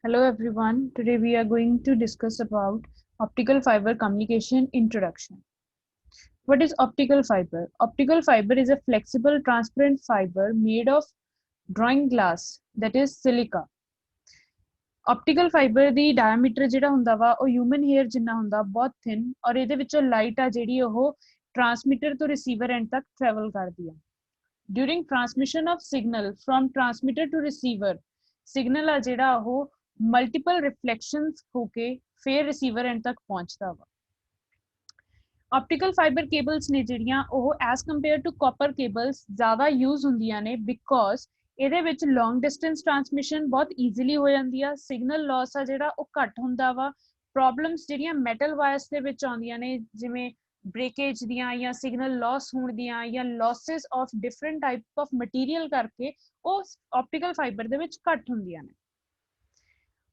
Hello everyone. Today we are going to discuss about optical fiber communication introduction. What is optical fiber? Optical fiber is a flexible transparent fiber made of drawing glass that is silica. Optical fiber the diameter ਜਿਹੜਾ ਹੁੰਦਾ ਵਾ ਉਹ human hair ਜਿੰਨਾ ਹੁੰਦਾ ਬਹੁਤ thin ਔਰ ਇਹਦੇ ਵਿੱਚੋਂ light ਆ ਜਿਹੜੀ ਉਹ transmitter ਤੋਂ receiver end ਤੱਕ travel ਕਰਦੀ ਆ. During transmission of signal from transmitter to receiver, signal ਆ ਜਿਹੜਾ ਉਹ ਮਲਟੀਪਲ ਰਿਫਲੈਕਸ਼ਨਸ ਹੋ ਕੇ ਫਿਰ ਰਿਸੀਵਰ ਐਂਡ ਤੱਕ ਪਹੁੰਚਦਾ ਵਾ ਆਪਟੀਕਲ ਫਾਈਬਰ ਕੇਬਲਸ ਨੇ ਜਿਹੜੀਆਂ ਉਹ as compare to copper cables ਜ਼ਿਆਦਾ ਯੂਜ਼ ਹੁੰਦੀਆਂ ਨੇ ਬਿਕੋਜ਼ ਇਹਦੇ ਵਿੱਚ ਲੌਂਗ ਡਿਸਟੈਂਸ ਟਰਾਂਸਮਿਸ਼ਨ ਬਹੁਤ ਈਜ਼ੀਲੀ ਹੋ ਜਾਂਦੀ ਆ ਸਿਗਨਲ ਲਾਸ ਆ ਜਿਹੜਾ ਉਹ ਘੱਟ ਹੁੰਦਾ ਵਾ ਪ੍ਰੋਬਲਮਸ ਜਿਹੜੀਆਂ ਮੈਟਲ ਵਾਇਰਸ ਦੇ ਵਿੱਚ ਆਉਂਦੀਆਂ ਨੇ ਜਿਵੇਂ ਬ੍ਰੇਕੇਜ ਦੀਆਂ ਜਾਂ ਸਿਗਨਲ ਲਾਸ ਹੋਣ ਦੀਆਂ ਜਾਂ losses of different type of material ਕਰਕੇ ਉਹ ਆਪਟੀਕਲ ਫਾਈਬਰ ਦੇ ਵਿੱਚ ਘੱਟ ਹੁੰਦੀਆਂ ਨੇ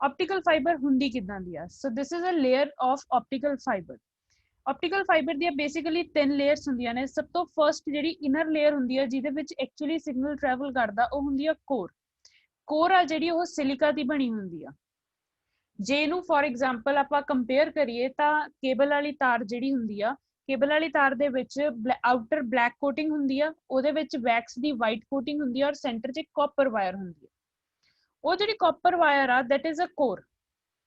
optical fiber hundi kidan di so this is a layer of optical fiber ਦੀਆਂ basically 3 layers ਹੁੰਦੀਆਂ ਨੇ ਸਭ ਤੋਂ ਫਰਸਟ ਜਿਹੜੀ ਇਨਰ ਲੇਅਰ ਹੁੰਦੀ ਹੈ ਜਿਹਦੇ ਵਿੱਚ ਐਕਚੁਅਲੀ ਸਿਗਨਲ ਟਰੈਵਲ ਕਰਦਾ ਉਹ ਹੁੰਦੀ ਆ ਕੋਰ ਆ ਜਿਹੜੀ ਉਹ ਸਿਲਿਕਾ ਦੀ ਬਣੀ ਹੁੰਦੀ ਆ ਜੇ ਇਹਨੂੰ ਫੋਰ ਐਗਜ਼ਾਮਪਲ ਆਪਾਂ ਕੰਪੇਅਰ ਕਰੀਏ ਤਾਂ ਕੇਬਲ ਵਾਲੀ ਤਾਰ ਜਿਹੜੀ ਹੁੰਦੀ ਆ ਕੇਬਲ ਵਾਲੀ ਤਾਰ ਦੇ ਵਿੱਚ ਆਊਟਰ ਬਲੈਕ ਕੋਟਿੰਗ ਹੁੰਦੀ ਆ ਉਹਦੇ ਵਿੱਚ ਵੈਕਸ ਦੀ ਵਾਈਟ ਕੋਟਿੰਗ ਹੁੰਦੀ ਆ ਔਰ ਸੈਂਟਰ 'ਚ ਕਾਪਰ ਵਾਇਰ ਹੁੰਦੀ ਆ ਉਹ ਜਿਹੜੀ ਕਾਪਰ ਵਾਇਰ ਆ ਦੈਟ ਇਜ਼ ਅ ਕੋਰ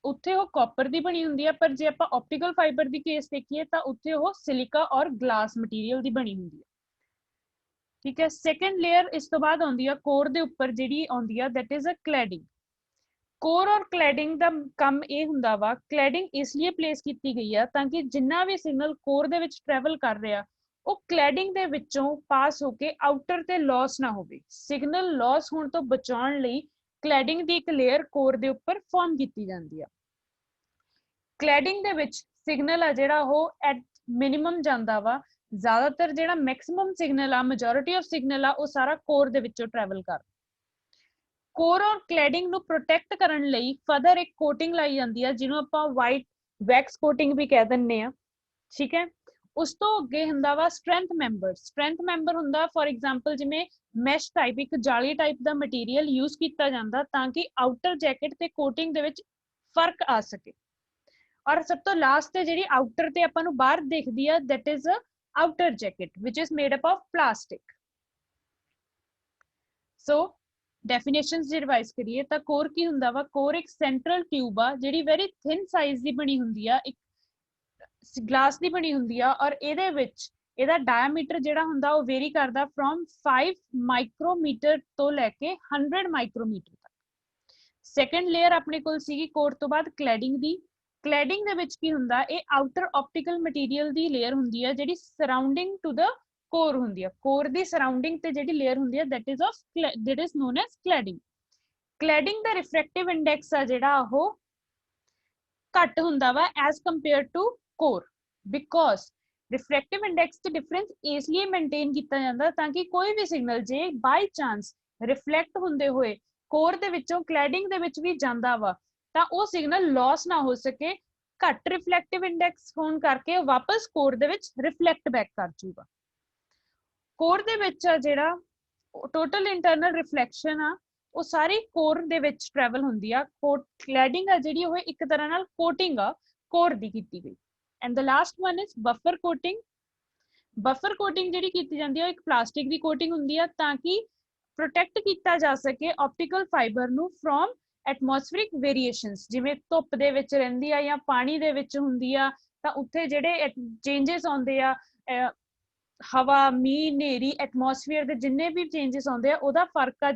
ਉੱਥੇ ਉਹ ਕਾਪਰ ਦੀ ਬਣੀ ਹੁੰਦੀ ਆ ਪਰ ਜੇ ਆਪਾਂ ਆਪਟੀਕਲ ਫਾਈਬਰ ਦੀ ਕੇਸ ਦੇਖੀਏ ਤਾਂ ਉੱਥੇ ਉਹ ਸਿਲਿਕਾ ਔਰ ਗਲਾਸ ਮਟੀਰੀਅਲ ਦੀ ਬਣੀ ਹੁੰਦੀ ਆ ਠੀਕ ਹੈ ਸੈਕੰਡ ਲੇਅਰ ਇਸ ਤੋਂ ਬਾਅਦ ਆਉਂਦੀ ਆ ਕੋਰ ਦੇ ਉੱਪਰ ਜਿਹੜੀ ਆਉਂਦੀ ਆ that is a cladding core ਔਰ ਕਲੈਡਿੰਗ ਦਾ ਕੰਮ ਇਹ ਹੁੰਦਾ ਵਾ ਕਲੈਡਿੰਗ ਇਸ ਲਈ ਪਲੇਸ ਕੀਤੀ ਗਈ ਆ ਤਾਂ ਕਿ ਜਿੰਨਾ ਵੀ ਸਿਗਨਲ ਕੋਰ ਦੇ ਵਿੱਚ ਟਰੈਵਲ ਕਰ ਰਿਹਾ ਉਹ ਕਲੈਡਿੰਗ ਦੇ ਵਿੱਚੋਂ ਪਾਸ ਹੋ ਕੇ ਆਊਟਰ ਤੇ ਲਾਸ ਨਾ ਹੋਵੇ ਸਿਗਨਲ ਲਾਸ ਹੋਣ ਤੋਂ ਬਚਾਉਣ ਲਈ ਕਲੈਡਿੰਗ ਦੀ ਇੱਕ ਲੇਅਰ ਕੋਰ ਦੇ ਉੱਪਰ ਫਾਰਮ ਕੀਤੀ ਜਾਂਦੀ ਆ ਕਲੈਡਿੰਗ ਦੇ ਵਿੱਚ ਸਿਗਨਲ ਆ ਜਿਹੜਾ ਉਹ ਐਟ ਮਿਨੀਮਮ ਜਾਂਦਾ ਵਾ ਜ਼ਿਆਦਾਤਰ ਜਿਹੜਾ ਮੈਕਸਿਮਮ ਸਿਗਨਲ ਆ ਮੈਜੋਰਿਟੀ ਆਫ ਸਿਗਨਲ ਆ ਉਹ ਸਾਰਾ ਕੋਰ ਦੇ ਵਿੱਚੋਂ ਟਰੈਵਲ ਕਰਦਾ ਕੋਰ ਔਰ ਕਲੈਡਿੰਗ ਨੂੰ ਪ੍ਰੋਟੈਕਟ ਕਰਨ ਲਈ ਫਰਦਰ ਇੱਕ ਕੋਟਿੰਗ ਲਾਈ ਜਾਂਦੀ ਆ ਜਿਹਨੂੰ ਆਪਾਂ ਵਾਈਟ ਵੈਕਸ ਕੋਟਿੰਗ ਵੀ ਕਹਿ ਦਿੰਨੇ ਆ ਠੀਕ ਹੈ ਉਸ ਤੋਂ ਅੱਗੇ ਹੁੰਦਾ ਵਾ ਸਟਰੈਂਥ ਮੈਂਬਰ ਹੁੰਦਾ ਫੋਰ ਐਗਜ਼ਾਮਪਲ ਜਿਵੇਂ ਮੈਸ਼ ਟਾਈਪ ਇੱਕ ਜਾਲੀ ਟਾਈਪ ਦਾ ਮਟੀਰੀਅਲ ਯੂਜ਼ ਕੀਤਾ ਜਾਂਦਾ ਤਾਂ ਕਿ ਆਊਟਰ ਜੈਕਟ ਤੇ ਕੋਟਿੰਗ ਦੇ ਵਿੱਚ ਫਰਕ ਆ ਸਕੇ ਔਰ ਸਭ ਤੋਂ ਲਾਸਟ ਤੇ ਜਿਹੜੀ ਆਊਟਰ ਤੇ ਆਪਾਂ ਨੂੰ ਬਾਹਰ ਦਿਖਦੀ ਆ that is a outer jacket which is made up of plastic so definitions ਦੀ ਰਿਵਾਈਜ਼ ਕਰੀਏ ਤਾਂ ਕੋਰ ਕੀ ਹੁੰਦਾ ਵਾ ਕੋਰ ਇੱਕ ਸੈਂਟਰਲ ਟਿਊਬ ਆ ਜਿਹੜੀ ਵੈਰੀ ਥਿਨ ਸਾਈਜ਼ ਦੀ ਬਣੀ ਹੁੰਦੀ ਆ ਇੱਕ ਗਲਾਸ ਦੀ ਬਣੀ ਹੁੰਦੀ ਆ ਔਰ ਇਹਦੇ ਵਿੱਚ ਇਹਦਾ ਡਾਇਆਮੀਟਰ ਜਿਹੜਾ ਹੁੰਦਾ ਉਹ ਵੇਰੀ ਕਰਦਾ ਫਰੋਮ 5 ਮਾਈਕਰੋਮੀਟਰ ਤੋਂ ਲੈ ਕੇ 100 ਮਾਈਕਰੋਮੀਟਰ ਤੱਕ ਸੈਕੰਡ ਲੇਅਰ ਆਪਣੇ ਕੋਲ ਸੀਗੀ ਕੋਰ ਤੋਂ ਬਾਅਦ ਕਲੈਡਿੰਗ ਦੇ ਵਿੱਚ ਕੀ ਹੁੰਦਾ ਇਹ ਆਊਟਰ ਆਪਟੀਕਲ ਮਟੀਰੀਅਲ ਦੀ ਲੇਅਰ ਹੁੰਦੀ ਆ ਜਿਹੜੀ ਸਰਾਊਂਡਿੰਗ ਟੂ ਦ ਕੋਰ ਹੁੰਦੀ ਆ ਕੋਰ ਦੀ ਸਰਾਊਂਡਿੰਗ ਤੇ ਜਿਹੜੀ ਲੇਅਰ ਹੁੰਦੀ ਆ that is known as cladding ਦਾ ਰਿਫਰੈਕਟਿਵ ਇੰਡੈਕਸ ਆ ਜਿਹੜਾ ਉਹ ਘੱਟ ਹੁੰਦਾ ਵਾ as compare to core because refractive index ਤੇ ਡਿਫਰੈਂਸ ਇਸ ਲਈ ਮੇਨਟੇਨ ਕੀਤਾ ਜਾਂਦਾ ਤਾਂ ਕਿ ਕੋਈ ਵੀ ਸਿਗਨਲ ਜੇ ਬਾਈ ਚਾਂਸ ਰਿਫਲੈਕਟ ਹੁੰਦੇ ਹੋਏ ਕੋਰ ਦੇ ਵਿੱਚੋਂ ਕਲੈਡਿੰਗ ਦੇ ਵਿੱਚ ਵੀ ਜਾਂਦਾ ਵਾ ਤਾਂ ਉਹ ਸਿਗਨਲ ਲਾਸ ਨਾ ਹੋ ਸਕੇ ਘੱਟ ਰਿਫਲੈਕਟਿਵ ਇੰਡੈਕਸ ਹੋਣ ਕਰਕੇ ਵਾਪਸ ਕੋਰ ਦੇ ਵਿੱਚ ਰਿਫਲੈਕਟ ਬੈਕ ਕਰ ਜੂਗਾ ਕੋਰ ਦੇ ਵਿੱਚ ਆ ਜਿਹੜਾ ਟੋਟਲ ਇੰਟਰਨਲ ਰਿਫਲੈਕਸ਼ਨ ਆ ਉਹ ਸਾਰੀ ਕੋਰ ਦੇ ਵਿੱਚ ਟਰੈਵਲ ਹੁੰਦੀ ਆ ਕਲੈਡਿੰਗ ਆ ਜਿਹੜੀ ਉਹ ਇੱਕ ਤਰ੍ਹਾਂ ਨਾਲ ਕੋਟਿੰਗ ਆ ਕੋਰ ਦੀ ਕੀਤੀ ਗਈ and the last one is buffer coating ਜਿਹੜੀ ਕੀਤੀ ਜਾਂਦੀ ਹੈ ਇੱਕ ਪਲਾਸਟਿਕ ਦੀ ਕੋਟਿੰਗ ਹੁੰਦੀ ਆ ਤਾਂ ਕਿ ਪ੍ਰੋਟੈਕਟ ਕੀਤਾ ਜਾ ਸਕੇ ਆਪਟੀਕਲ ਫਾਈਬਰ ਨੂੰ ਫਰੋਮ ਐਟਮੋਸਫੇਰਿਕ ਵੇਰੀਏਸ਼ਨਸ ਜਿਵੇਂ ਧੁੱਪ ਦੇ ਵਿੱਚ ਰਹਿੰਦੀ ਆ ਜਾਂ ਪਾਣੀ ਦੇ ਵਿੱਚ ਹੁੰਦੀ ਆ ਤਾਂ ਉੱਥੇ ਜਿਹੜੇ ਚੇਂਜਸ ਆਉਂਦੇ ਆ ਹਵਾ ਮੀਂਹ ਹਨੇਰੀ ਐਟਮੋਸਫੇਅਰ ਦੇ ਜਿੰਨੇ ਵੀ ਚੇਂਜਸ ਆਉਂਦੇ ਆ ਉਹਦਾ ਫਰਕ ਆ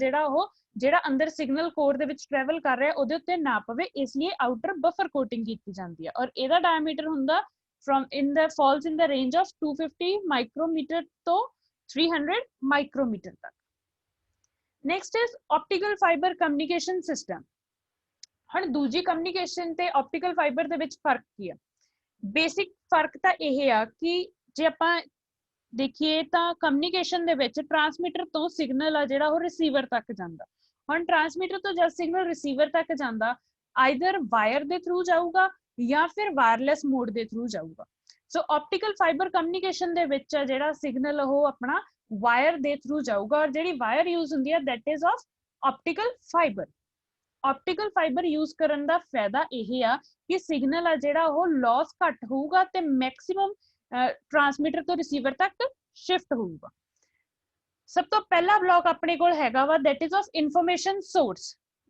ਜਿਹੜਾ ਅੰਦਰ ਸਿਗਨਲ ਕੋਰ ਦੇ ਵਿੱਚ ਟਰੈਵਲ ਕਰ ਰਿਹਾ ਉਹਦੇ ਉੱਤੇ ਨਾ ਪਵੇ ਇਸ ਲਈ ਆਊਟਰ ਬਫਰ ਕੋਟਿੰਗ ਕੀਤੀ ਜਾਂਦੀ ਆ ਔਰ ਇਹਦਾ ਡਾਇਆਮੀਟਰ ਹੁੰਦਾ falls in the range of 250 micrometer to 300 micrometer ਤੱਕ next is optical fiber communication system ਹੁਣ ਦੂਜੀ ਕਮਿਊਨੀਕੇਸ਼ਨ ਤੇ ਆਪਟੀਕਲ ਫਾਈਬਰ ਦੇ ਵਿੱਚ ਫਰਕ ਕੀ ਆ ਬੇਸਿਕ ਫਰਕ ਤਾਂ ਇਹ ਆ ਕਿ ਜੇ ਆਪਾਂ ਦੇਖੀਏ ਤਾਂ ਕਮਿਊਨੀਕੇਸ਼ਨ ਦੇ ਵਿੱਚ ਟਰਾਂਸਮਿਟਰ ਤੋਂ ਸਿਗਨਲ ਆ ਜਿਹੜਾ ਉਹ ਰਿਸੀਵਰ ਤੱਕ ਜਾਂਦਾ ਹੁਣ ਟਰਾਂਸਮਿਟਰ ਤੋਂ ਜਦ ਸਿਗਨਲ ਰਿਸੀਵਰ ਤੱਕ ਜਾਂਦਾ ਆਈਦਰ ਵਾਇਰ ਦੇ ਥਰੂ ਜਾਊਗਾ ਜਾਂ ਫਿਰ ਵਾਇਰਲੈਸ ਮੋਡ ਦੇ ਥਰੂ ਜਾਊਗਾ ਸੋ ਆਪਟੀਕਲ ਫਾਈਬਰ ਕਮਿਊਨੀਕੇਸ਼ਨ ਦੇ ਵਿੱਚ ਆ ਜਿਹੜਾ ਸਿਗਨਲ ਉਹ ਆਪਣਾ ਵਾਇਰ ਦੇ ਥਰੂ ਜਾਊਗਾ ਔਰ ਜਿਹੜੀ ਵਾਇਰ ਯੂਜ਼ ਹੁੰਦੀ ਹੈ that is of optical fibre optical fibre use करन दा फायदा यही आ कि सिग्नल आ जिहड़ा ओह लॉस घट होऊगा ते मैक्सिमम ट्रांसमीटर तो रिसीवर तक शिफ्ट होऊगा। सब तो पहला ब्लॉक अपने कोल हैगा वा that is of information source.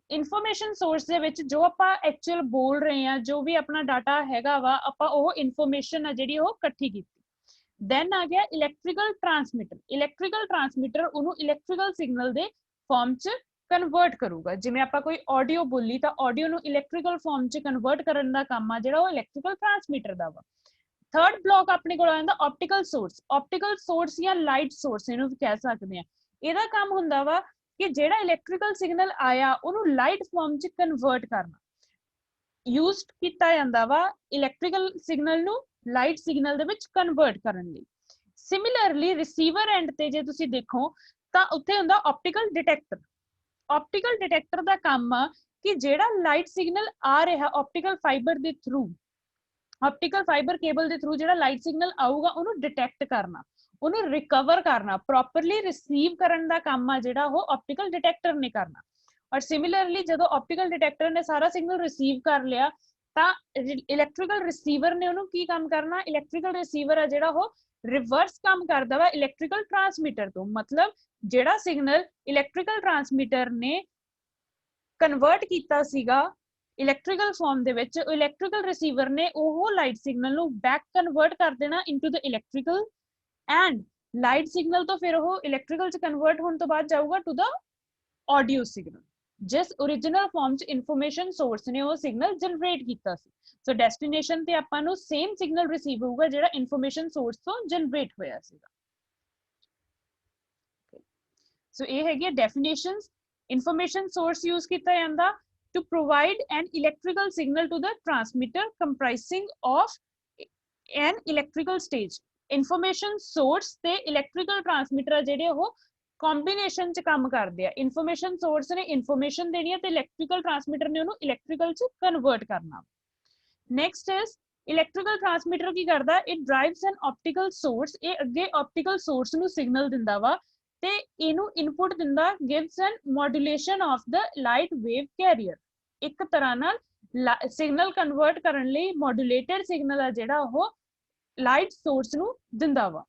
Information source दे विच जो आपां एक्चुअल बोल रहे हैं, जो भी अपना डाटा हैगा वा, आपां ओह इन्फॉर्मेशन आ जिहड़ी ओह इकट्ठी कीती। देन आ गया इलैक्ट्रिकल ट्रांसमीटर। इलैक्ट्रिकल ट्रांसमीटर उहनूं इलैक्ट्रिकल सिग्नल दे फॉर्म च कन्वर्ट करूगा। जिवें आपां कोई ऑडियो बोली तां ऑडियो नूं इलैक्ट्रिकल फॉर्म च कन्वर्ट करन दा काम आ जिहड़ा ओह इलैक्ट्रिकल ट्रांसमीटर दा वा। थर्ड ब्लॉक अपने को आंदा ऑप्टिकल सोर्स। ऑप्टिकल सोर्स या लाइट सोर्स इहनूं कह सकते हैं। ਇਹਦਾ ਕੰਮ ਹੁੰਦਾ ਵਾ ਕਿ ਜਿਹੜਾ ਇਲੈਕਟ੍ਰੀਕਲ ਸਿਗਨਲ ਆਇਆ ਉਹਨੂੰ ਲਾਈਟ ਫਾਰਮ ਚ ਕਨਵਰਟ ਕਰਨਾ। ਯੂਜ਼ਡ ਕੀਤਾ ਜਾਂਦਾ ਵਾ ਇਲੈਕਟ੍ਰੀਕਲ ਸਿਗਨਲ ਨੂੰ ਲਾਈਟ ਸਿਗਨਲ ਦੇ ਵਿੱਚ ਕਨਵਰਟ ਕਰਨ ਲਈ। ਸਿਮਿਲਰਲੀ ਰਿਸੀਵਰ ਐਂਡ ਤੇ ਜੇ ਤੁਸੀਂ ਦੇਖੋ ਤਾਂ ਉੱਥੇ ਹੁੰਦਾ ਆਪਟੀਕਲ ਡਿਟੈਕਟਰ। ਆਪਟੀਕਲ ਡਿਟੈਕਟਰ ਦਾ ਕੰਮ ਆ ਕਿ ਜਿਹੜਾ ਲਾਈਟ ਸਿਗਨਲ ਆ ਰਿਹਾ ਆਪਟੀਕਲ ਫਾਈਬਰ ਦੇ ਥਰੂ, ਆਪਟੀਕਲ ਫਾਈਬਰ ਕੇਬਲ ਦੇ ਥਰੂ ਜਿਹੜਾ ਲਾਈਟ ਸਿਗਨਲ ਆਊਗਾ ਉਹਨੂੰ ਡਿਟੈਕਟ ਕਰਨਾ, ਉਹਨੂੰ ਰਿਕਵਰ ਕਰਨਾ, ਪ੍ਰੋਪਰਲੀ ਰਿਸੀਵ ਕਰਨ ਦਾ ਕੰਮ ਆ ਜਿਹੜਾ ਉਹ ਆਪਟੀਕਲ ਡਿਟੈਕਟਰ ਨੇ ਕਰਨਾ। ਔਰ ਸਿਮਿਲਰਲੀ ਜਦੋਂ ਆਪਟੀਕਲ ਡਿਟੈਕਟਰ ਨੇ ਸਾਰਾ ਸਿਗਨਲ ਰਿਸੀਵ ਕਰ ਲਿਆ ਤਾਂ ਇਲੈਕਟ੍ਰੀਕਲ ਰਿਸੀਵਰ ਨੇ ਉਹਨੂੰ ਕੀ ਕੰਮ ਕਰਨਾ, ਇਲੈਕਟ੍ਰੀਕਲ ਰਿਸੀਵਰ ਆ ਜਿਹੜਾ ਉਹ ਰਿਵਰਸ ਕੰਮ ਕਰਦਾ ਵਾ ਇਲੈਕਟ੍ਰੀਕਲ ਟਰਾਂਸਮੀਟਰ ਤੋਂ। ਮਤਲਬ ਜਿਹੜਾ ਸਿਗਨਲ ਇਲੈਕਟ੍ਰੀਕਲ ਟਰਾਂਸਮੀਟਰ ਨੇ ਕਨਵਰਟ ਕੀਤਾ ਸੀਗਾ ਇਲੈਕਟ੍ਰੀਕਲ ਫਾਰਮ ਦੇ ਵਿੱਚ, ਇਲੈਕਟ੍ਰੀਕਲ ਰਿਸੀਵਰ ਨੇ ਉਹ ਲਾਈਟ ਸਿਗਨਲ ਨੂੰ ਬੈਕ ਕਨਵਰਟ ਕਰ ਦੇਣਾ into the electrical and light signal ਤੋਂ ਫਿਰ ਉਹ ਇਲੈਕਟ੍ਰੀਕਲ ਚ ਕਨਵਰਟ ਹੋਣ ਤੋਂ ਬਾਅਦ ਜਾਊਗਾ ਟੂ ਦ ਆਡੀਓ ਸਿਗਨਲ, ਜਿਸ ओरिजिनल ਫਾਰਮ ਚ ਇਨਫੋਰਮੇਸ਼ਨ ਸੋਰਸ ਨੇ ਉਹ ਸਿਗਨਲ ਜਨਰੇਟ ਕੀਤਾ ਸੀ। ਸੋ ਡੈਸਟੀਨੇਸ਼ਨ ਤੇ ਆਪਾਂ ਨੂੰ ਸੇਮ ਸਿਗਨਲ ਰਿਸੀਵ ਹੋਊਗਾ ਜਿਹੜਾ ਇਨਫੋਰਮੇਸ਼ਨ ਸੋਰਸ ਤੋਂ ਜਨਰੇਟ ਹੋਇਆ ਸੀਗਾ। ਸੋ ਇਹ ਹੈਗੀ ਡੈਫੀਨੇਸ਼ਨਸ। ਇਨਫੋਰਮੇਸ਼ਨ ਸੋਰਸ ਯੂਜ਼ ਕੀਤਾ ਜਾਂਦਾ to provide an electrical signal to the transmitter comprising of an electrical stage। information source ਤੇ electrical transmitter ਜਿਹੜੇ ਉਹ combination ਚ ਕੰਮ ਕਰਦੇ ਆ। information source ਨੇ information ਦੇਣੀ ਹੈ ਤੇ electrical transmitter ਨੇ ਉਹਨੂੰ electrical ਚ convert ਕਰਨਾ। next is electrical transmitter ਕੀ ਕਰਦਾ, it drives an optical source। ਇਹ ਅੱਗੇ optical source ਨੂੰ signal ਦਿੰਦਾ ਵਾ ਤੇ ਇਹਨੂੰ ਇਨਪੁਟ ਦਿੰਦਾ, gives an modulation of the light wave carrier। ਇੱਕ ਤਰ੍ਹਾਂ ਨਾਲ ਸਿਗਨਲ ਕਨਵਰਟ ਕਰਨ ਲਈ ਮੋਡੂਲੇਟਡ ਸਿਗਨਲ ਆ ਜਿਹੜਾ ਉਹ ਲਾਈਟ ਸੋਰਸ ਨੂੰ ਦਿੰਦਾ ਵਾ।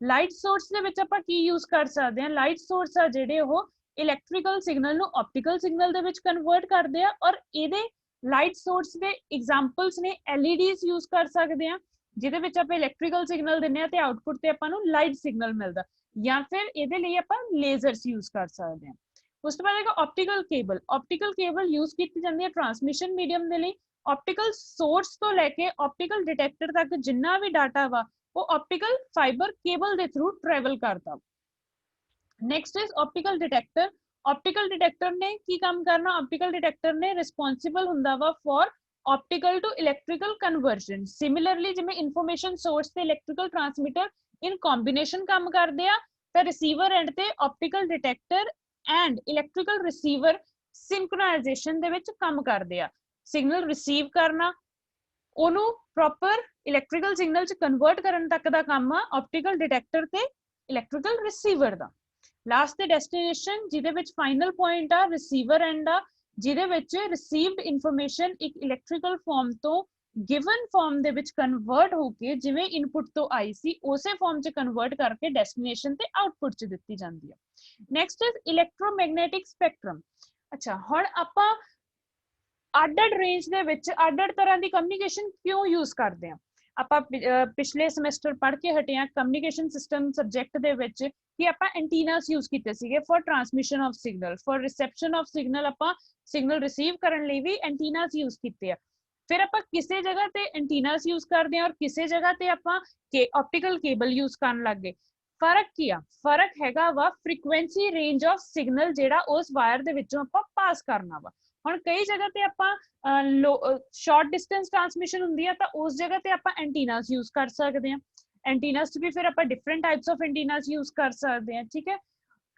ਲਾਈਟ ਸੋਰਸ ਦੇ ਵਿੱਚ ਆਪਾਂ ਕੀ ਯੂਜ਼ ਕਰ ਸਕਦੇ ਹਾਂ, ਲਾਈਟ ਸੋਰਸ ਆ ਜਿਹੜੇ ਉਹ ਇਲੈਕਟ੍ਰੀਕਲ ਸਿਗਨਲ ਨੂੰ ਆਪਟੀਕਲ ਸਿਗਨਲ ਦੇ ਵਿੱਚ ਕਨਵਰਟ ਕਰਦੇ ਆ। ਔਰ ਇਹਦੇ ਲਾਈਟ ਸੋਰਸ ਦੇ ਐਗਜ਼ਾਮਪਲਸ ਨੇ ਐਲਈਡੀਜ਼ ਯੂਜ਼ ਕਰ ਸਕਦੇ ਆ, ਜਿਹਦੇ ਵਿੱਚ ਆਪਾਂ ਇਲੈਕਟ੍ਰੀਕਲ ਸਿਗਨਲ ਦਿੰਨੇ ਆ ਤੇ ਆਊਟਪੁੱਟ ਤੇ ਆਪਾਂ ਨੂੰ ਲਾਈਟ ਸਿਗਨਲ ਮਿਲਦਾ, ਜਾਂ ਫਿਰ ਇਹਦੇ ਲਈ ਆਪਾਂ ਲੇਜ਼ਰਸ ਯੂਜ਼ ਕਰ ਸਕਦੇ ਹਾਂ। ਉਸ ਤੋਂ ਬਾਅਦ ਹੈਗਾ optical cable. Optical cable use ਕੀਤੀ ਜਾਂਦੀ ਹੈ ਟਰਾਂਸਮਿਸ਼ਨ ਮੀਡੀਅਮ ਦੇ ਲਈ। ਆਪਟੀਕਲ ਸੋਰਸ ਤੋਂ ਲੈ ਕੇ ਆਪਟੀਕਲ ਡਿਟੈਕਟਰ ਤੱਕ ਜਿੰਨਾ ਵੀ ਡਾਟਾ ਵਾ ਉਹ ਆਪਟੀਕਲ ਫਾਈਬਰ ਕੇਬਲ ਦੇ ਥਰੂ ਟਰੈਵਲ ਕਰਦਾ। Next is optical detector. Optical detector ਨੇ ਕੀ ਕੰਮ ਕਰਨਾ, ਆਪਟੀਕਲ ਡਿਟੈਕਟਰ ਨੇ ਰਿਸਪੌਂਸਿਬਲ ਹੁੰਦਾ ਵਾ for optical to electrical conversion। similarly ਜਿਵੇਂ ਇਨਫੋਰਮੇਸ਼ਨ ਸੋਰਸ ਤੇ ਇਲੈਕਟ੍ਰੀਕਲ ਟਰਾਂਸਮਿਟਰ ਇਨ ਕੰਬੀਨੇਸ਼ਨ ਕੰਮ ਕਰਦੇ ਆ ਤਾਂ ਰਿਸੀਵਰ ਐਂਡ ਤੇ optical detector and electrical receiver synchronisation ਦੇ ਵਿੱਚ ਕੰਮ ਕਰਦੇ ਆ। ਸਿਗਨਲ ਰਿਸੀਵ ਕਰਨਾ, ਉਹਨੂੰ ਪ੍ਰੋਪਰ ਇਲੈਕਟ੍ਰੀਕਲ ਸਿਗਨਲ ਚ ਕਨਵਰਟ ਕਰਨ ਤੱਕ ਦਾ ਕੰਮ ਆ ਆਪਟੀਕਲ ਡਿਟੈਕਟਰ ਤੇ ਇਲੈਕਟ੍ਰੀਕਲ ਰਿਸੀਵਰ ਦਾ। ਲਾਸਟ ਤੇ ਡੈਸਟੀਨੇਸ਼ਨ ਜਿਹਦੇ ਵਿੱਚ ਫਾਈਨਲ ਪੁਆਇੰਟ ਆ ਰਿਸੀਵਰ ਐਂਡ ਆ, ਜਿਹਦੇ ਵਿੱਚ ਰਿਸੀਵਡ ਇਨਫੋਰਮੇਸ਼ਨ ਇੱਕ ਇਲੈਕਟ੍ਰੀਕਲ ਫਾਰਮ ਤੋਂ ਗਿਵਨ ਫਾਰਮ ਦੇ ਵਿੱਚ ਕਨਵਰਟ ਹੋ ਕੇ ਜਿਵੇਂ ਇਨਪੁਟ ਤੋਂ ਆਈ ਸੀ ਉਸੇ ਫਾਰਮ ਚ ਕਨਵਰਟ ਕਰਕੇ ਡੈਸਟੀਨੇਸ਼ਨ ਤੇ ਆਊਟਪੁੱਟ ਚ ਦਿੱਤੀ ਜਾਂਦੀ ਹੈ। Next is electromagnetic spectrum. ਅੱਛਾ, ਹੁਣ ਆਪਾਂ ਅੱਡ-ਅੱਡ ਰੇਂਜ ਦੇ ਵਿੱਚ ਅੱਡ-ਅੱਡ ਤਰ੍ਹਾਂ ਦੀ ਕਮਿਊਨੀਕੇਸ਼ਨ ਕਿਉਂ ਯੂਜ਼ ਕਰਦੇ ਹਾਂ। ਆਪਾਂ ਪਿਛਲੇ ਸਮੈਸਟਰ ਪੜ੍ਹ ਕੇ ਹਟੇ ਹਾਂ ਕਮਿਊਨੀਕੇਸ਼ਨ ਸਿਸਟਮ ਸਬਜੈਕਟ ਦੇ ਵਿੱਚ ਕਿ ਆਪਾਂ ਐਂਟੀਨਾਸ ਯੂਜ਼ ਕੀਤੇ ਸੀਗੇ for transmission of signal, for reception of signal ਆਪਾਂ ਸਿਗਨਲ ਰਿਸੀਵ ਕਰਨ ਲਈ ਵੀ ਐਂਟੀਨਾਸ ਯੂਜ਼ ਕੀਤੇ ਆ। ਫਿਰ ਆਪਾਂ ਕਿਸੇ ਜਗ੍ਹਾ ਤੇ ਐਂਟੀਨਾਸ ਯੂਜ਼ ਕਰਦੇ ਹਾਂ ਔਰ ਕਿਸੇ ਜਗ੍ਹਾ ਤੇ ਆਪਾਂ ਆਪਟੀਕਲ ਕੇਬਲ ਯੂਜ਼ ਕਰਨ ਲੱਗ ਗਏ। ਫਰਕ ਕੀ ਆ, ਫਰਕ ਹੈਗਾ ਵਾ ਫ੍ਰੀਕੁਐਂਸੀ ਰੇਂਜ ਆਫ ਸਿਗਨਲ ਜਿਹੜਾ ਉਸ ਵਾਇਰ ਦੇ ਵਿੱਚੋਂ ਆਪਾਂ ਪਾਸ ਕਰਨਾ ਵਾ। ਹੁਣ ਕਈ ਜਗ੍ਹਾ ਤੇ ਆਪਾਂ ਸ਼ਾਰਟ ਡਿਸਟੈਂਸ ਟਰਾਂਸਮਿਸ਼ਨ ਹੁੰਦੀ ਆ ਤਾਂ ਉਸ ਜਗ੍ਹਾ ਤੇ ਆਪਾਂ ਐਂਟੀਨਾਸ ਯੂਜ਼ ਕਰ ਸਕਦੇ ਹਾਂ। ਐਂਟੀਨਾਸ ਚ ਵੀ ਫਿਰ ਆਪਾਂ ਡਿਫਰੈਂਟ ਟਾਈਪਸ ਆਫ ਐਂਟੀਨਾਸ ਯੂਜ਼ ਕਰ ਸਕਦੇ ਹਾਂ, ਠੀਕ ਹੈ।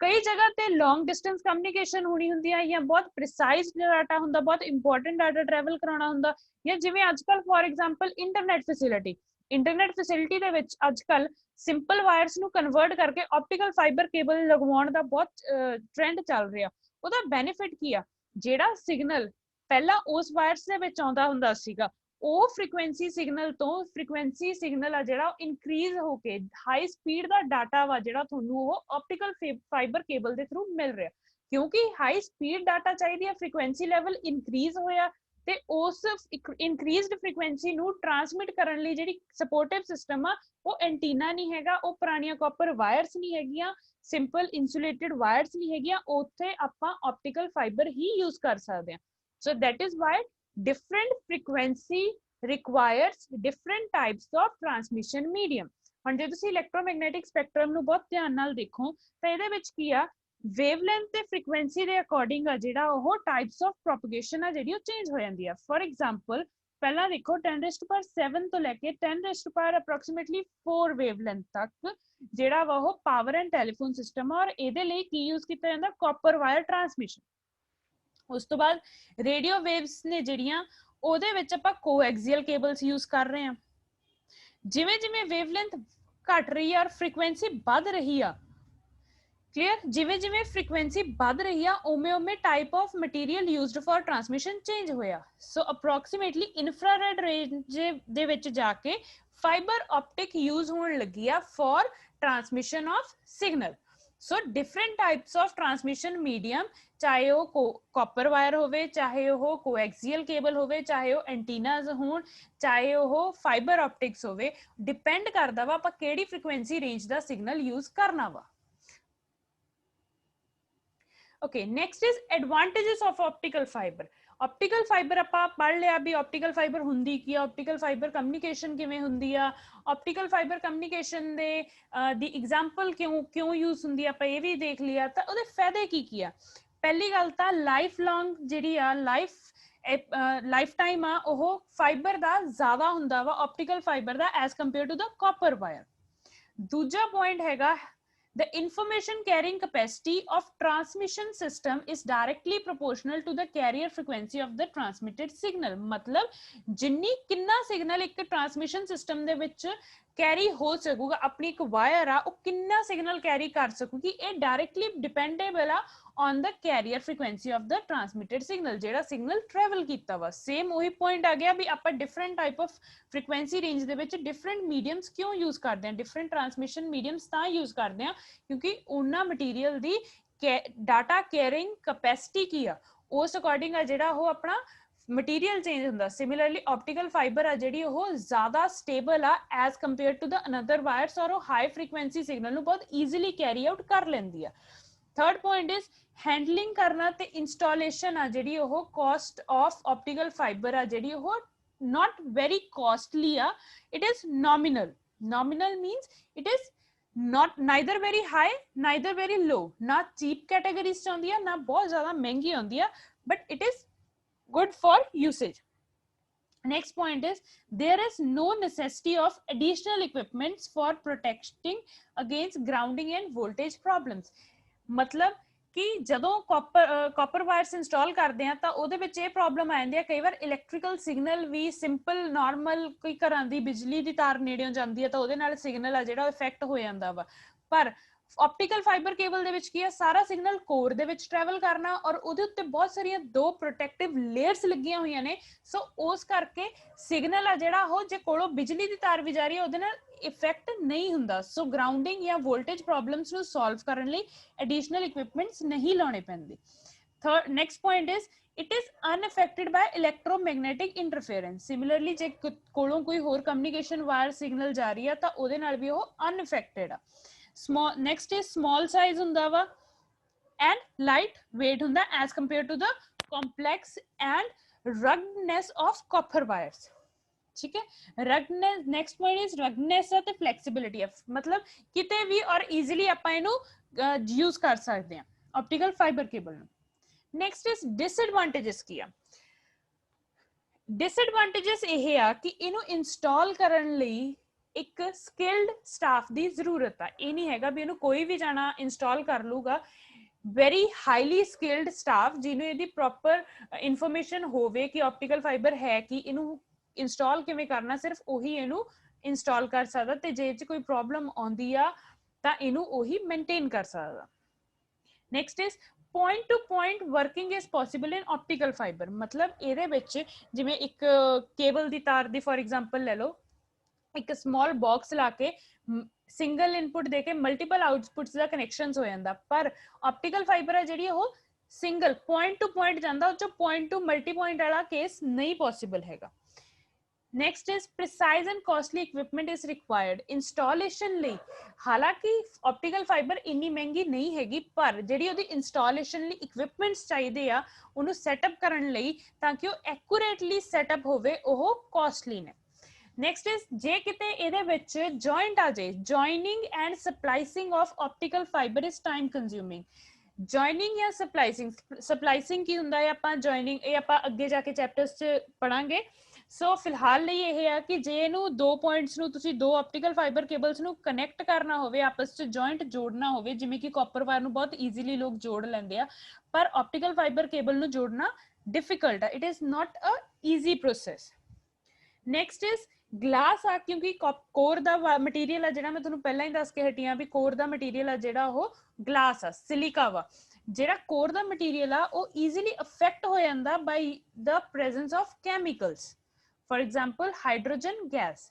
ਕਈ ਜਗ੍ਹਾ ਤੇ ਲੌਂਗ ਡਿਸਟੈਂਸ ਕਮਿਊਨੀਕੇਸ਼ਨ ਹੋਣੀ ਹੁੰਦੀ ਹੈ ਜਾਂ ਬਹੁਤ ਪ੍ਰੀਸਾਈਜ਼ ਡਾਟਾ ਹੁੰਦਾ, ਬਹੁਤ ਇੰਪੋਰਟੈਂਟ ਡਾਟਾ ਟਰੈਵਲ ਕਰਾਉਣਾ ਹੁੰਦਾ, ਜਾਂ ਜਿਵੇਂ ਅੱਜ ਕੱਲ੍ਹ for example internet facility. Internet facility ਦੇ ਵਿੱਚ ਅੱਜ ਕੱਲ੍ਹ ਸਿੰਪਲ ਵਾਇਰਸ ਨੂੰ ਕਨਵਰਟ ਕਰਕੇ ਆਪਟੀਕਲ ਫਾਈਬਰ ਕੇਬਲ ਲਗਵਾਉਣ ਦਾ ਬਹੁਤ ਟ੍ਰੈਂਡ ਚੱਲ ਰਿਹਾ। ਉਹਦਾ ਬੈਨੀਫਿਟ ਕੀ ਆ, ਜਿਹੜਾ ਸਿਗਨਲ ਪਹਿਲਾਂ ਉਸ ਵਾਇਰਸ ਦੇ ਵਿੱਚ ਆਉਂਦਾ ਹੁੰਦਾ ਸੀਗਾ ਉਹ ਫ੍ਰੀਕੁਐਂਸੀ ਸਿਗਨਲ ਤੋਂ ਫ੍ਰੀਕੁਐਂਸੀ ਸਿਗਨਲ ਆ ਜਿਹੜਾ ਇਨਕਰੀਜ਼ ਹੋ ਕੇ ਹਾਈ ਸਪੀਡ ਦਾ ਡਾਟਾ ਵਾ ਜਿਹੜਾ ਤੁਹਾਨੂੰ ਉਹ ਆਪਟੀਕਲ ਫਾਈਬਰ ਕੇਬਲ ਦੇ ਥਰੂ ਮਿਲ ਰਿਹਾ ਕਿਉਂਕਿ ਹਾਈ ਸਪੀਡ ਡਾਟਾ ਚਾਹੀਦੀ ਹੈ ਫ੍ਰੀਕੁਐਂਸੀ ਲੈਵਲ ਇਨਕਰੀਜ਼ ਹੋਇਆ ਤੇ ਉਸ ਇਨਕਰੀਜ਼ਡ ਫ੍ਰੀਕੁਐਂਸੀ ਨੂੰ ਟਰਾਂਸਮਿਟ ਕਰਨ ਲਈ ਜਿਹੜੀ ਸਪੋਰਟਿਵ ਸਿਸਟਮ ਆ ਉਹ ਐਂਟੀਨਾ ਨਹੀਂ ਹੈਗਾ ਉਹ ਪੁਰਾਣੀਆਂ ਕਾਪਰ ਵਾਇਰਸ ਨਹੀਂ ਹੈਗੀਆਂ ਸਿੰਪਲ ਇਨਸੂਲੇਟਡ ਵਾਇਰਸ ਨਹੀਂ ਹੈਗੀਆਂ ਉੱਥੇ ਆਪਾਂ ਆਪਟੀਕਲ ਫਾਈਬਰ ਹੀ ਯੂਜ਼ ਕਰ ਸਕਦੇ ਹਾਂ ਸੋ that is why different frequency requires different types of transmission medium ਹੁਣ ਜੇ ਤੁਸੀਂ ਇਲੈਕਟ੍ਰੋਮੈਗਨੈਟਿਕ ਸਪੈਕਟਰਮ ਨੂੰ ਬਹੁਤ ਧਿਆਨ ਨਾਲ ਦੇਖੋ ਤਾਂ ਇਹਦੇ ਵਿੱਚ ਕੀ ਆ ਵੇਵਲੈਂਥ ਤੇ ਫ੍ਰੀਕੁਐਂਸੀ ਦੇ ਅਕੋਰਡਿੰਗ ਆ ਜਿਹੜਾ ਉਹ ਟਾਈਪਸ ਆਫ ਪ੍ਰੋਪਗੇਸ਼ਨ ਆ ਜਿਹੜੀ ਉਹ ਚੇਂਜ ਹੋ ਜਾਂਦੀ ਆ ਫॉर एग्जांपल ਪਹਿਲਾਂ ਦੇਖੋ 10⁻7 ਤੋਂ ਲੈ ਕੇ 10⁻, ਅਪਰੋਕਸੀਮੇਟਲੀ 4 ਵੇਵਲੈਂਥ ਤੱਕ ਜਿਹੜਾ ਵਾ ਉਹ ਪਾਵਰ ਐਂਡ ਟੈਲੀਫੋਨ ਸਿਸਟਮ ਆ ਔਰ ਇਹਦੇ ਲਈ ਕੀ ਯੂਜ਼ ਕੀਤਾ ਜਾਂਦਾ ਕਾਪਰ ਵਾਇਰ ਟਰਾਂਸਮਿਸ਼ਨ ਉਸ ਤੋਂ ਬਾਅਦ ਰੇਡੀਓ ਵੇਵਸ ਨੇ ਜਿਹੜੀਆਂ ਉਹਦੇ ਵਿੱਚ ਆਪਾਂ ਕੋਐਕਸੀਅਲ ਕੇਬਲਸ ਯੂਜ਼ ਕਰ ਰਹੇ ਹਾਂ ਜਿਵੇਂ ਜਿਵੇਂ ਵੇਵਲੈਂਥ ਘਟ ਰਹੀ ਆ ਔਰ ਫ੍ਰੀਕੁਐਂਸੀ ਵੱਧ ਰਹੀ ਆ ਕਲੀਅਰ ਜਿਵੇਂ ਜਿਵੇਂ ਫ੍ਰੀਕੁਐਂਸੀ ਵੱਧ ਰਹੀ ਆ ਉਵੇਂ ਉਵੇਂ type of material used for transmission change ਹੋਇਆ ਸੋ ਅਪਰੋਕਸੀਮੇਟਲੀ ਇਨਫਰਾਰੈਡ ਰੇਂਜ ਦੇ ਵਿੱਚ ਜਾ ਕੇ ਫਾਈਬਰ ਆਪਟਿਕ ਯੂਜ਼ ਹੋਣ ਲੱਗੀ ਆ for transmission of signal so different types of transmission medium ਚਾਹੇ ਉਹ ਕਾਪਰ ਵਾਇਰ ਹੋਵੇ ਚਾਹੇ ਉਹ ਕੋਐਕਸੀਅਲ ਕੇਬਲ ਹੋਵੇ ਚਾਹੇ ਉਹ ਐਂਟੀਨਾਸ ਹੋਣ ਚਾਹੇ ਉਹ ਫਾਈਬਰ ਆਪਟਿਕਸ ਹੋਵੇ ਡਿਪੈਂਡ ਕਰਦਾ ਵਾ ਆਪਾਂ ਕਿਹੜੀ ਫ੍ਰੀਕੁਐਂਸੀ ਰੇਂਜ ਦਾ ਸਿਗਨਲ ਯੂਜ਼ ਕਰਨਾ ਵਾ Okay, next is advantages of optical fiber. Optical fiber ਆਪਾਂ ਪੜ੍ਹ ਲਿਆ ਵੀ optical fiber ਹੁੰਦੀ ਕੀ ਆ optical fiber communication ਕਿਵੇਂ ਹੁੰਦੀ ਆ optical fiber communication ਦੇ ਦੀ example ਕਿਉਂ use ਹੁੰਦੀ ਆ ਆਪਾਂ ਇਹ ਵੀ ਦੇਖ ਲਿਆ ਤਾਂ ਉਹਦੇ ਫਾਇਦੇ ਕੀ ਆ ਪਹਿਲੀ ਗੱਲ ਤਾਂ ਲਾਈਫ ਲੌਂਗ ਜਿਹੜੀ ਆ ਲਾਈਫ ਟਾਈਮ ਆ ਉਹ ਫਾਈਬਰ ਦਾ ਜ਼ਿਆਦਾ ਹੁੰਦਾ ਵਾ optical fiber the as compared to the copper wire ਦੂਜਾ point ਹੈਗਾ The information carrying capacity of transmission system is directly proportional to the carrier frequency of the transmitted signal. मतलब जिन्नी किन्ना signal एक transmission system दे विच carry हो सकूगा अपनी एक wire आ वो किन्ना signal carry कर सकूगी ये directly dependable uh on the carrier frequency of the transmitted signal जेड़ा signal travel कीता वा same वही point आ गया भी ਆਪਾਂ different type of frequency range ਦੇ ਵਿੱਚ different mediums क्यों use करते हैं different transmission mediums ਤਾਂ use करते हैं क्योंकि ਉਹਨਾਂ material ਦੀ data carrying capacity ਕੀ ਆ ਉਸ according ਆ ਜਿਹੜਾ ਉਹ ਆਪਣਾ material change ਹੁੰਦਾ similarly optical fiber ਆ ਜਿਹੜੀ ਉਹ ਜ਼ਿਆਦਾ stable ਆ as compared to the another wires ਔਰ ਉਹ high frequency signal ਨੂੰ ਬਹੁਤ easily carry out ਕਰ ਲੈਂਦੀ ਆ third point is handling ਕਰਨਾ ਤੇ installation ਆ ਜਿਹੜੀ ਉਹ cost of optical fiber ਆ ਜਿਹੜੀ ਉਹ not very costly ਆ it is nominal means it is not neither very high neither very low ਨਾ cheap categories ਚ ਆਉਂਦੀ ਆ ਨਾ ਬਹੁਤ ਜ਼ਿਆਦਾ ਮਹਿੰਗੀ ਆਉਂਦੀ ਆ but it is good for usage next point is there is no necessity of additional equipments for protecting against grounding and voltage problems मतलब कि ਜਦੋਂ ਕਾਪਰ ਵਾਇਰਸ ਇੰਸਟਾਲ ਕਰਦੇ ਆ ਤਾਂ ਉਹਦੇ ਵਿੱਚ ਇਹ ਪ੍ਰੋਬਲਮ ਆ ਜਾਂਦੀ ਆ ਕਈ ਵਾਰ ਇਲੈਕਟ੍ਰੀਕਲ ਸਿਗਨਲ ਵੀ ਸਿੰਪਲ ਨਾਰਮਲ ਕੋਈ ਘਰਾਂ ਦੀ ਬਿਜਲੀ ਦੀ ਤਾਰ ਨੇੜਿਓਂ ਜਾਂਦੀ ਆ ਤਾਂ ਉਹਦੇ ਨਾਲ ਸਿਗਨਲ ਆ ਜਿਹੜਾ ਇਫੈਕਟ ਹੋ ਜਾਂਦਾ ਵਾ ਪਰ optical fiber cable ਦੇ ਵਿੱਚ ਕੀ ਹੈ ਸਾਰਾ ਸਿਗਨਲ ਕੋਰ ਦੇ ਵਿੱਚ ਟਰੈਵਲ ਕਰਨਾ ਔਰ ਉਹਦੇ ਉੱਤੇ ਬਹੁਤ ਸਾਰੀਆਂ ਦੋ ਪ੍ਰੋਟੈਕਟਿਵ ਲੇਅਰਸ ਲੱਗੀਆਂ ਹੋਈਆਂ ਨੇ ਸੋ ਉਸ ਕਰਕੇ ਸਿਗਨਲ ਆ ਜਿਹੜਾ ਉਹ ਜੇ ਕੋਲੋਂ ਬਿਜਲੀ ਦੀ ਤਾਰ ਵੀ ਜਾ ਰਹੀ ਹੈ ਉਹਦੇ ਨਾਲ ਇਫੈਕਟ ਨਹੀਂ ਹੁੰਦਾ ਸੋ ਗਰਾਊਂਡਿੰਗ ਜਾਂ ਵੋਲਟੇਜ ਪ੍ਰੋਬਲਮਸ ਨੂੰ ਸੋਲਵ ਕਰਨ ਲਈ ਐਡੀਸ਼ਨਲ ਇਕਵਿਪਮੈਂਟਸ ਨਹੀਂ ਲਾਉਣੇ ਪੈਂਦੇ third next point is it is unaffected by electromagnetic interference similarly ਜੇ ਕੋਲੋਂ ਕੋਈ ਹੋਰ ਕਮਿਊਨੀਕੇਸ਼ਨ ਵਾਇਰ ਸਿਗਨਲ ਜਾ ਰਹੀ ਹੈ ਤਾਂ ਉਹਦੇ ਨਾਲ ਵੀ ਉਹ unaffected ਆ small next is small size ਹੁੰਦਾ ਵਾ and light weight ਹੁੰਦਾ as compared to the complex and ruggedness of copper wires ठीक है ruggedness next point is ruggedness ਅਤੇ flexibility मतलब ਕਿਤੇ ਵੀ ਔਰ easily ਆਪਾਂ ਇਹਨੂੰ use ਕਰ ਸਕਦੇ ਹਾਂ optical fiber cable ਨੂੰ next is disadvantages ਕੀ ਆ disadvantages ਇਹ ਆ ਕਿ ਇਹਨੂੰ install ਕਰਨ ਲਈ ਇੱਕ skilled staff ਦੀ ਜ਼ਰੂਰਤ ਆ ਇਹ ਨਹੀਂ ਹੈਗਾ ਵੀ ਇਹਨੂੰ ਕੋਈ ਵੀ ਜਾਣਾ ਇੰਸਟਾਲ ਕਰ ਲੂਗਾ very highly skilled staff ਜਿਹਨੂੰ ਇਹਦੀ proper information ਹੋਵੇ ਕਿ optical fiber ਹੈ ਕਿ ਇਹਨੂੰ ਇੰਸਟਾਲ ਕਿਵੇਂ ਕਰਨਾ ਸਿਰਫ ਉਹੀ ਇਹਨੂੰ ਇੰਸਟਾਲ ਕਰ ਸਕਦਾ ਤੇ ਜੇ ਚ ਕੋਈ ਪ੍ਰੋਬਲਮ ਆਉਂਦੀ ਆ ਤਾਂ ਇਹਨੂੰ ਉਹੀ ਮੇਨਟੇਨ ਕਰ ਸਕਦਾ next is point to point working is possible in optical fiber मतलब ਇਹਦੇ ਵਿੱਚ ਜਿਵੇਂ ਇੱਕ ਕੇਬਲ ਦੀ ਤਾਰ ਦੀ ਫॉर एग्जांपल ਲੈ ਲਓ ਇੱਕ ਸਮਾਲ ਬਾਕਸ ਲਾ ਕੇ ਸਿੰਗਲ ਇਨਪੁਟ ਦੇ ਕੇ ਮਲਟੀਪਲ ਆਊਟਪੁੱਟਸ ਦਾ ਕਨੈਕਸ਼ਨਸ ਹੋ ਜਾਂਦਾ ਪਰ ਆਪਟੀਕਲ ਫਾਈਬਰ ਹੈ ਜਿਹੜੀ ਉਹ ਸਿੰਗਲ ਪੁਆਇੰਟ ਟੂ ਪੁਆਇੰਟ ਜਾਂਦਾ ਉਹ ਚ ਪੁਆਇੰਟ ਟੂ ਮਲਟੀ ਪੁਆਇੰਟ ਵਾਲਾ ਕੇਸ ਨਹੀਂ ਪੋਸੀਬਲ ਹੈਗਾ next is precise and costly equipment is required installation ਲਈ ਹਾਲਾਂਕਿ ਆਪਟੀਕਲ ਫਾਈਬਰ ਇੰਨੀ ਮਹਿੰਗੀ ਨਹੀਂ ਹੈਗੀ ਪਰ ਜਿਹੜੀ ਉਹਦੀ ਇੰਸਟਾਲੇਸ਼ਨ ਲਈ ਇਕਵਿਪਮੈਂਟਸ ਚਾਹੀਦੇ ਆ ਉਹਨੂੰ ਸੈਟਅਪ ਕਰਨ ਲਈ ਤਾਂ ਕਿ ਉਹ ਐਕੂਰੇਟਲੀ ਸੈਟਅਪ ਹੋਵੇ ਉਹ ਕਾਸਟਲੀ ਨੇ नेक्स्ट इज जे किते ਇਹਦੇ ਵਿੱਚ ਜੁਆਇੰਟ ਆ ਜਾਏ joining and splicing of optical fibre is time consuming joining ਜਾਂ ਸਪਲਾਈਸਿੰਗ ਕੀ ਹੁੰਦਾ ਹੈ ਆਪਾਂ ਜੁਆਇਨਿੰਗ ਇਹ ਆਪਾਂ ਅੱਗੇ ਜਾ ਕੇ ਚੈਪਟਰਸ 'ਚ ਪੜਾਂਗੇ ਸੋ ਫਿਲਹਾਲ ਲਈ ਇਹ ਹੈ ਕਿ ਜੇ ਇਹਨੂੰ ਦੋ ਪੁਆਇੰਟਸ ਨੂੰ ਤੁਸੀਂ ਦੋ ਆਪਟੀਕਲ ਫਾਈਬਰ ਕੇਬਲਸ ਨੂੰ ਕਨੈਕਟ ਕਰਨਾ ਹੋਵੇ ਆਪਸ 'ਚ ਜੁਆਇੰਟ ਜੋੜਨਾ ਹੋਵੇ ਜਿਵੇਂ ਕਿ ਕਾਪਰ ਵਾਇਰ ਨੂੰ ਬਹੁਤ ਈਜ਼ੀਲੀ ਲੋਕ ਜੋੜ ਲੈਂਦੇ ਆ ਪਰ ਆਪਟੀਕਲ ਫਾਈਬਰ ਕੇਬਲ ਨੂੰ ਜੋੜਨਾ ਡਿਫਿਕਲਟ ਹੈ it is not a easy process next is glass ਆ ਕਿਉਂਕਿ ਕੋਰ ਦਾ ਮਟੀਰੀਅਲ ਆ ਜਿਹੜਾ ਮੈਂ ਤੁਹਾਨੂੰ ਪਹਿਲਾਂ ਹੀ ਦੱਸ ਕੇ ਹਟੀ ਆ ਵੀ ਕੋਰ ਦਾ ਮਟੀਰੀਅਲ ਆ ਜਿਹੜਾ ਉਹ ਗਲਾਸ ਆ ਸਿਲਿਕਾ ਵਾ ਜਿਹੜਾ ਕੋਰ ਦਾ ਮਟੀਰੀਅਲ ਆ ਉਹ ਈਜ਼ੀਲੀ ਅਫੈਕਟ ਹੋ ਜਾਂਦਾ by the presence of chemicals for example hydrogen gas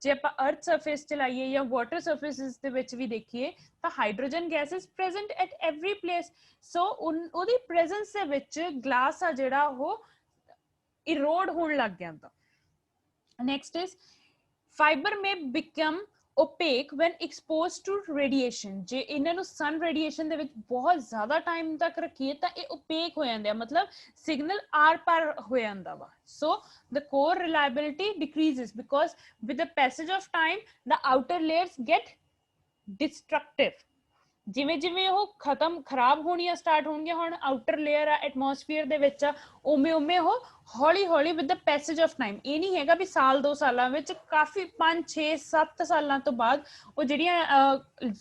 ਜੇ ਆਪਾਂ ਅਰਥ ਸਰਫੇਸ ਤੇ ਲਾਈਏ ਜਾਂ ਵਾਟਰ ਸਰਫੇਸਿਸ ਦੇ ਵਿੱਚ ਵੀ ਦੇਖੀਏ ਤਾਂ hydrogen gas is present at every place so ਉਹਦੀ ਪ੍ਰੈਜ਼ੈਂਸ ਦੇ ਵਿੱਚ ਗਲਾਸ ਆ ਜਿਹੜਾ ਉਹ ਇਰੋਡ ਹੋਣ ਲੱਗ ਜਾਂਦਾ next is fiber may become opaque when exposed to radiation ਜੇ ਇਹਨਾਂ ਨੂੰ sun radiation ਦੇ ਵਿੱਚ ਬਹੁਤ ਜ਼ਿਆਦਾ ਟਾਈਮ ਤੱਕ ਰੱਖੀਏ ਤਾਂ ਇਹ opaque ਹੋ ਜਾਂਦੇ ਆ ਮਤਲਬ ਸਿਗਨਲ ਆਰ ਪਾਰ ਹੋ ਜਾਂਦਾ ਵਾ so the core reliability decreases because with the passage of time the outer layers get destructive ਜਿਵੇਂ ਜਿਵੇਂ ਉਹ ਖਰਾਬ ਹੋਣੀਆਂ ਸਟਾਰਟ ਹੋਣਗੀਆਂ ਹੁਣ ਆਊਟਰ ਲੇਅਰ ਆ ਐਟਮੋਸਫੀਅਰ ਦੇ ਵਿੱਚ ਆ ਉਵੇਂ ਉਵੇਂ ਉਹ ਹੌਲੀ ਹੌਲੀ with the passage of time ਇਹ ਨਹੀਂ ਹੈਗਾ ਵੀ ਸਾਲ 2 ਸਾਲਾਂ ਵਿੱਚ ਕਾਫੀ 5 6 7 ਸਾਲਾਂ ਤੋਂ ਬਾਅਦ ਉਹ ਜਿਹੜੀਆਂ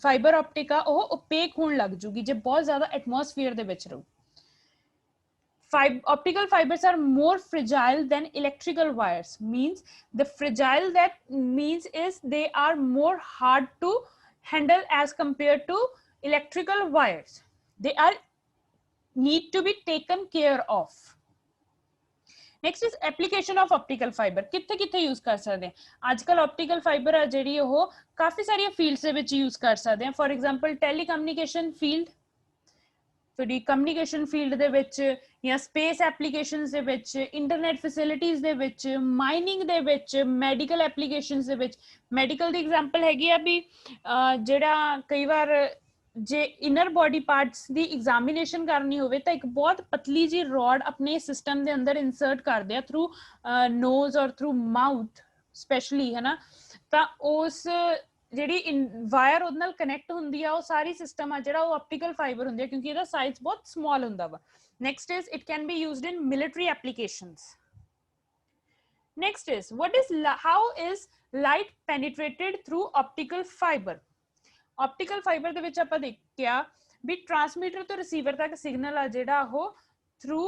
ਫਾਈਬਰ ਆਪਟਿਕ ਆ ਉਹ ਓਪੇਕ ਹੋਣ ਲੱਗ ਜੂਗੀ ਜੇ ਬਹੁਤ ਜ਼ਿਆਦਾ ਐਟਮੋਸਫੀਅਰ ਦੇ ਵਿੱਚ ਰਹੂ optical fibers are more fragile than electrical wires means the fragile that means is they are more hard to handle as compared to electrical wires they are need to be taken care of next is application of optical fiber ਕਿੱਥੇ ਕਿੱਥੇ use ਕਰ ਸਕਦੇ ਆ ਅੱਜਕੱਲ optical fibre ਆ ਜਿਹੜੀ ਉਹ ਕਾਫੀ ਸਾਰੀਆਂ ਫੀਲਡਸ ਦੇ ਵਿੱਚ ਯੂਜ਼ ਕਰ ਸਕਦੇ ਆ ਫॉर एग्जांपल ਟੈਲੀਕਮਿਊਨੀਕੇਸ਼ਨ ਫੀਲਡ ਤੁਹਾਡੀ ਕਮਿਊਨੀਕੇਸ਼ਨ ਫੀਲਡ ਦੇ ਵਿੱਚ ਜਾਂ ਸਪੇਸ ਐਪਲੀਕੇਸ਼ਨਸ ਦੇ ਵਿੱਚ ਇੰਟਰਨੈਟ ਫੈਸਿਲਿਟੀਜ਼ ਦੇ ਵਿੱਚ ਮਾਈਨਿੰਗ ਦੇ ਵਿੱਚ ਮੈਡੀਕਲ ਐਪਲੀਕੇਸ਼ਨਸ ਦੇ ਵਿੱਚ ਮੈਡੀਕਲ ਦੀ ਐਗਜ਼ਾਮਪਲ ਹੈਗੀ ਆ ਵੀ ਜਿਹੜਾ ਕਈ ਵਾਰ ਜੇ ਇਨਰ ਬੋਡੀ ਪਾਰਟਸ ਦੀ ਐਗਜ਼ਾਮੀਨੇਸ਼ਨ ਕਰਨੀ ਹੋਵੇ ਤਾਂ ਇੱਕ ਬਹੁਤ ਪਤਲੀ ਜੀ ਰੋਡ ਆਪਣੇ ਸਿਸਟਮ ਦੇ ਅੰਦਰ ਇਨਸਰਟ ਕਰਦੇ ਆ ਥਰੂ ਨੋਜ਼ ਔਰ ਥਰੂ ਮਾਊਥ ਸਪੈਸ਼ਲੀ ਹੈ ਨਾ ਤਾਂ ਉਸ ਜਿਹੜੀ ਵਾਇਰ ਉਹਦੇ ਨਾਲ ਕਨੈਕਟ ਹੁੰਦੀ ਆ ਉਹ ਸਾਰੀ ਸਿਸਟਮ ਆ ਜਿਹੜਾ ਉਹ ਆਪਟੀਕਲ ਫਾਈਬਰ ਹੁੰਦੀ ਆ ਕਿਉਂਕਿ ਇਹਦਾ ਸਾਈਜ਼ ਬਹੁਤ ਸਮਾਲ ਹੁੰਦਾ ਵਾ next is it can be used in military applications next is what is how is light penetrated through optical fiber optical fibre ਦੇ ਵਿੱਚ ਆਪਾਂ ਦੇਖਿਆ ਵੀ ਟਰਾਂਸਮੀਟਰ ਤੋਂ ਰਿਸੀਵਰ ਤੱਕ ਸਿਗਨਲ ਆ ਜਿਹੜਾ ਉਹ ਥਰੂ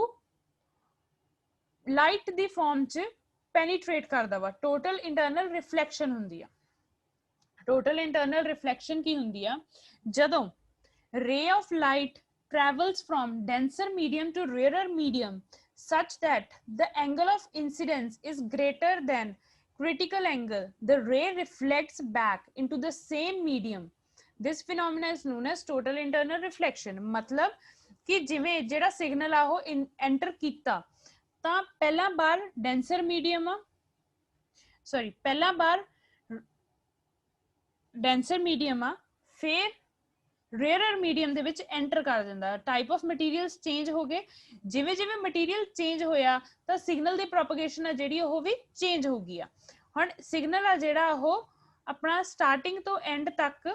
ਲਾਈਟ ਦੀ ਫਾਰਮ 'ਚ ਪੈਨੀਟ੍ਰੇਟ ਕਰਦਾ ਵਾ ਟੋਟਲ ਇੰਟਰਨਲ ਰਿਫਲੈਕਸ਼ਨ ਹੁੰਦੀ ਆ total internal reflection ਕੀ ਹੁੰਦੀ ਆ ਜਦੋਂ ray of light travels from denser medium to rarer medium such that the angle of incidence is greater than critical angle the ray reflects back into the same medium this phenomena is known as total internal reflection ਮਤਲਬ ਕਿ ਜਿਵੇਂ ਜਿਹੜਾ signal ਆ ਉਹ enter ਕੀਤਾ ਤਾਂ ਪਹਿਲਾ ਬਾਰ denser medium ਆ ਸੌਰੀ ਪਹਿਲਾ ਬਾਰ ਡੈਂਸਰ ਮੀਡੀਅਮ ਆ ਫਿਰ ਰੇਅਰਰ ਮੀਡੀਅਮ ਦੇ ਵਿੱਚ ਐਂਟਰ ਕਰ ਦਿੰਦਾ ਟਾਈਪ ਆਫ ਮਟੀਰੀਅਲਸ ਚੇਂਜ ਹੋ ਗਏ ਜਿਵੇਂ ਜਿਵੇਂ ਮਟੀਰੀਅਲ ਚੇਂਜ ਹੋਇਆ ਤਾਂ ਸਿਗਨਲ ਦੀ ਪ੍ਰੋਪਗੇਸ਼ਨ ਆ ਜਿਹੜੀ ਉਹ ਵੀ ਚੇਂਜ ਹੋ ਗਈ ਆ ਹੁਣ ਸਿਗਨਲ ਆ ਜਿਹੜਾ ਉਹ ਆਪਣਾ ਸਟਾਰਟਿੰਗ ਤੋਂ ਐਂਡ ਤੱਕ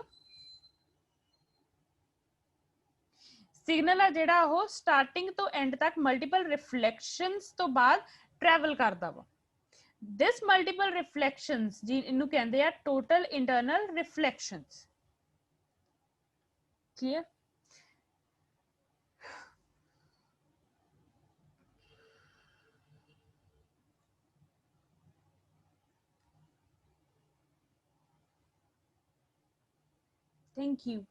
ਸਿਗਨਲ ਆ ਜਿਹੜਾ ਉਹ ਸਟਾਰਟਿੰਗ ਤੋਂ ਐਂਡ ਤੱਕ ਮਲਟੀਪਲ ਰਿਫਲੈਕਸ਼ਨਸ ਤੋਂ ਬਾਅਦ ਟਰੈਵਲ ਕਰਦਾ ਵਾ This multiple reflections ਜੀ ਇਹਨੂੰ ਕਹਿੰਦੇ ਆ total internal reflections clear thank you